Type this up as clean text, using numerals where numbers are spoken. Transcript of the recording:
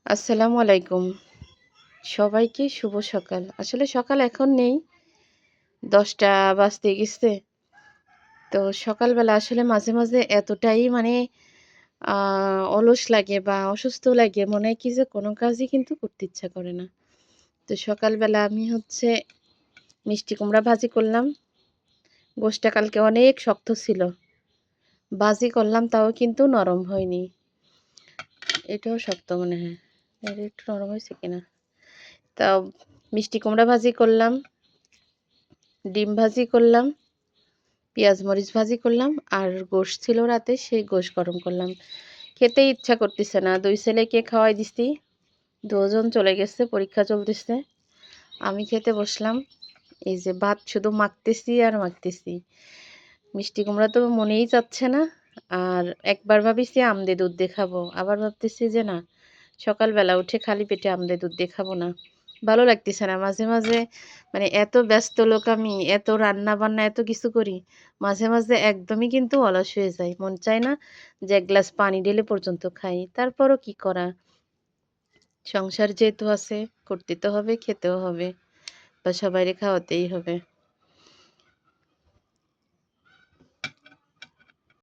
আসসালামু আলাইকুম। সবাইকে শুভ সকাল। আসলে সকাল এখন নেই, ১০টা বাজতে গেছে। তো সকালবেলা আসলে মাঝে, মাঝে এতটাই আ অলস লাগে বা অসুস্থ লাগে, মনে হয় কি যে কোনো কাজই কিন্তু করতে ইচ্ছা করে না। তো সকালবেলা আমি মিষ্টি কুমড়া ভাজি করলাম। গোশটা কালকে অনেক শক্ত ছিল। ভাজি করলাম তাও কিন্তু নরম হয়নি। এটাও শক্ত মনে হয়। এটা একটু নরম হয়েছে কিনা? তাও মিষ্টি কুমড়া ভাজি করলাম, ডিম ভাজি করলাম। পেঁয়াজ মরিচ ভাজি করলাম আর গোশ ছিল রাতে, সেই গোশ গরম করলাম। খেতে ইচ্ছা করতেছে না, 2 ছেলেকে খাওয়াই দিছি। 2 জন চলে গেছে, পরীক্ষা চলতেছে। আমি খেতে বসলাম। এই যে ভাত শুধু মাখতেছি আর মাখতেছি। মিষ্টি কুমড়া তো মনেই চাচ্ছে না। আর একবার ভাবিছি আম দিয়ে দুধ দিয়ে খাবো, আবার ভাবতেছি যে না, সকালবেলা উঠে খালি পেটে আম দিয়ে দুধ দিয়ে খাবো না। ভালো লাগতেছে না। মাঝে, মাঝে এত ব্যস্ত লোক আমি, এত রান্না-বান্না এত কিছু করি। মাঝে, মাঝে একদমই কিন্তু অলস হয়ে যাই। মন চায় না যে ১ গ্লাস পানি ঢেলে পর্যন্ত খাই। তারপরও কি করা? সংসার যেহেতু আছে, করতে তো হবে, খেতেও হবে বা সবাইরে খাওয়াতেই হবে।